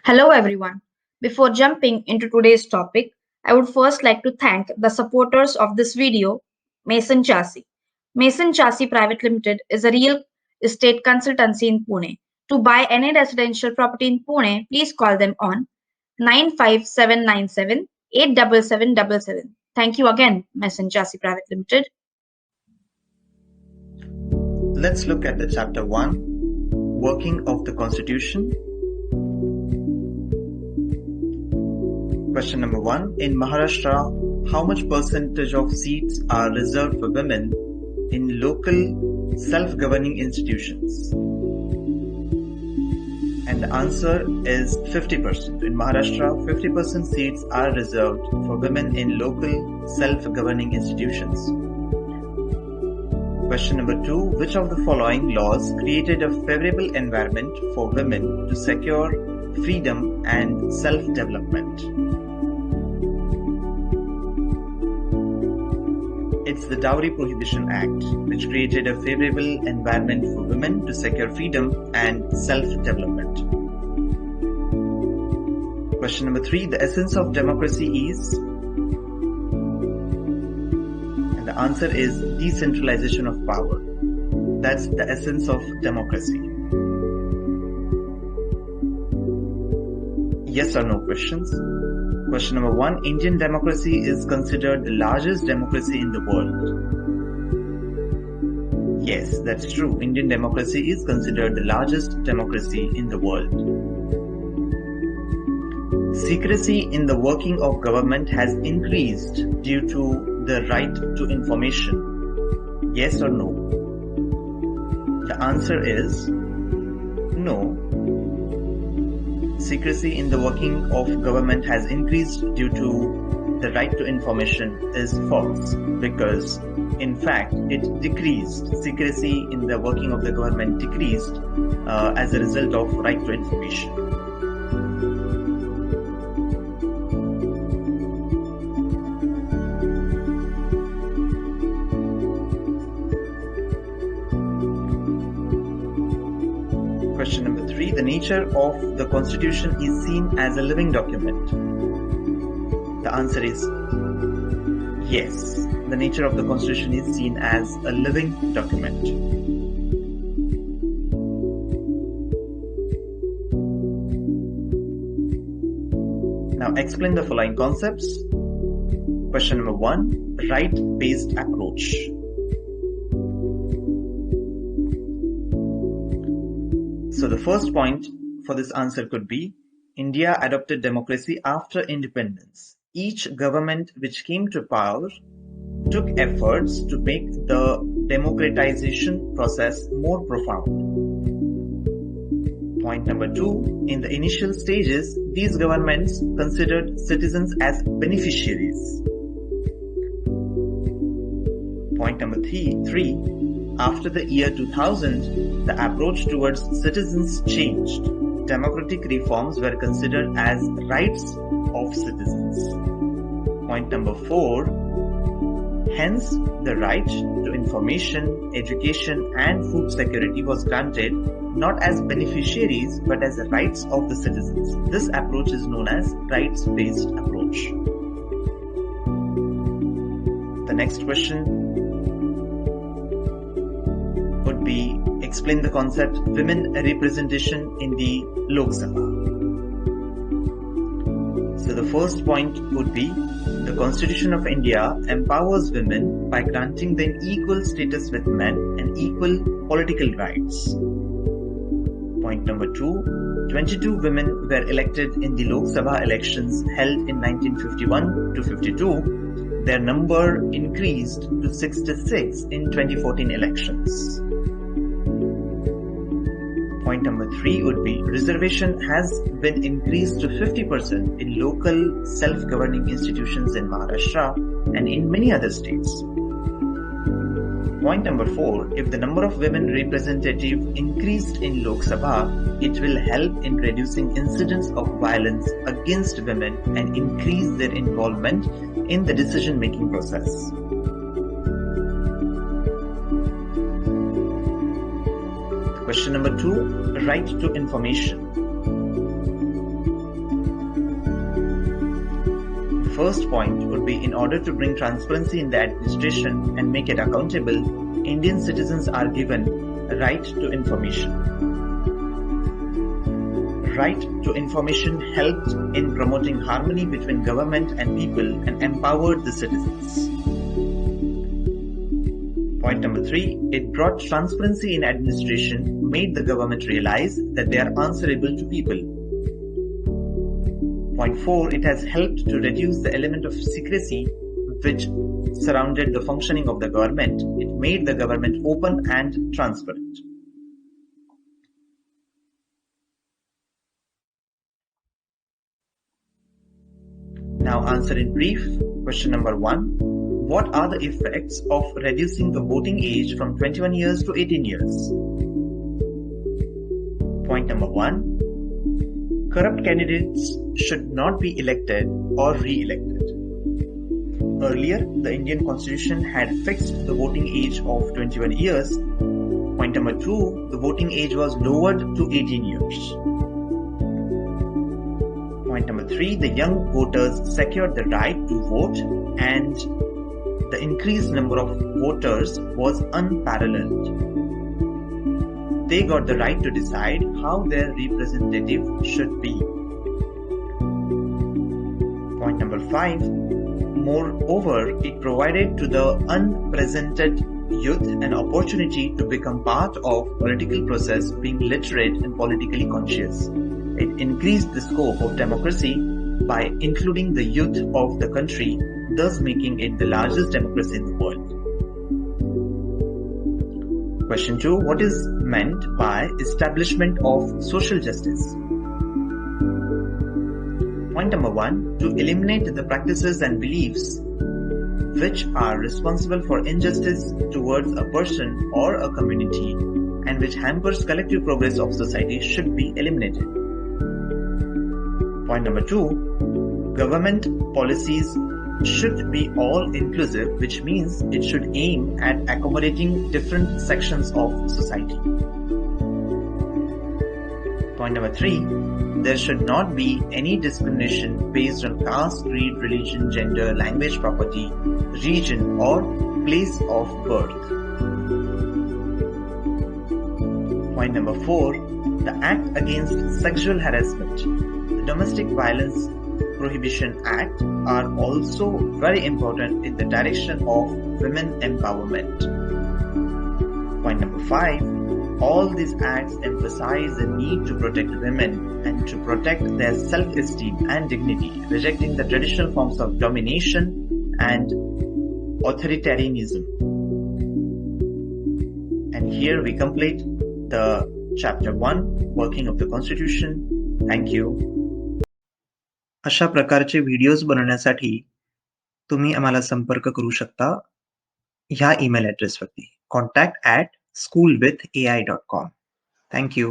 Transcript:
Hello everyone. Before jumping into today's topic, I would first like to thank the supporters of this video, Mason Chassis. Mason Chassis Private Limited is a real estate consultancy in Pune. To buy any residential property in Pune, please call them on 95797 87777. Thank you again, Mason Chassis Private Limited. Let's look at the chapter 1, Working of the Constitution. Question number 1. In Maharashtra, how much percentage of seats are reserved for women in local self-governing institutions? And the answer is 50%. In Maharashtra, 50% seats are reserved for women in local self-governing institutions. Question number 2. Which of the following laws created a favorable environment for women to secure freedom and self-development? It's the Dowry Prohibition Act, which created a favorable environment for women to secure freedom and self-development. Question number 3. The essence of democracy is? And the answer is decentralization of power. That's the essence of democracy. Yes or no questions? Question number 1. Indian democracy is considered the largest democracy in the world. Yes, that's true. Indian democracy is considered the largest democracy in the world. Secrecy in the working of government has increased due to the right to information. Yes or no? The answer is no. Secrecy in the working of government has increased due to the right to information is false, because in fact it decreased. Secrecy in the working of the government decreased as a result of right to information. Question number 3. The nature of the Constitution is seen as a living document. The answer is yes. The nature of the Constitution is seen as a living document. Now explain the following concepts. Question number 1. Right-based approach. So the first point for this answer could be, India adopted democracy after independence. Each government which came to power took efforts to make the democratization process more profound. Point number 2. In the initial stages, these governments considered citizens as beneficiaries. Point number 3. After the year 2000, the approach towards citizens changed. Democratic reforms were considered as rights of citizens. Point number 4. Hence, the right to information, education, and food security was granted not as beneficiaries but as rights of the citizens. This approach is known as rights-based approach. The next question would be, explain the concept women representation in the Lok Sabha. So the first point would be, the Constitution of India empowers women by granting them equal status with men and equal political rights. Point number 2. 22 women were elected in the Lok Sabha elections held in 1951 to 52. Their number increased to 66 in 2014 elections. Point number 3 would be, reservation has been increased to 50% in local self-governing institutions in Maharashtra and in many other states. Point number 4, if the number of women representatives increased in Lok Sabha, it will help in reducing incidents of violence against women and increase their involvement in the decision-making process. Question number 2, right to information. first point would be, in order to bring transparency in the administration and make it accountable, Indian citizens are given a right to information. Right to information helped in promoting harmony between government and people and empowered the citizens. Point number 3, it brought transparency in administration, made the government realize that they are answerable to people. Point 4, it has helped to reduce the element of secrecy which surrounded the functioning of the government. It made the government open and transparent. Now answer in brief. Question number 1. What are the effects of reducing the voting age from 21 years to 18 years? Point number 1. Corrupt candidates should not be elected or re-elected. Earlier, the Indian Constitution had fixed the voting age of 21 years. Point number 2. The voting age was lowered to 18 years. Point number 3, the young voters secured the right to vote, and the increased number of voters was unparalleled. They got the right to decide how their representative should be. Point number 5, moreover, it provided to the unrepresented youth an opportunity to become part of political process, being literate and politically conscious. It increased the scope of democracy by including the youth of the country, thus making it the largest democracy in the world. Question 2. What is meant by establishment of social justice? Point number 1. To eliminate the practices and beliefs which are responsible for injustice towards a person or a community and which hampers collective progress of society should be eliminated. Point number 2, government policies should be all-inclusive, which means it should aim at accommodating different sections of society. Point number 3, there should not be any discrimination based on caste, creed, religion, gender, language, property, region, or place of birth. Point number 4, the Act Against Sexual Harassment, Domestic Violence Prohibition Act are also very important in the direction of women empowerment. Point number 5. All these acts emphasize the need to protect women and to protect their self-esteem and dignity, rejecting the traditional forms of domination and authoritarianism. And here we complete the chapter 1, Working of the Constitution. Thank you. अशा प्रकारचे videos बनवण्यासाठी तुम्ही आम्हाला संपर्क करू शकता ह्या email ॲड्रेसवरती contact@schoolwithai.com. Thank you.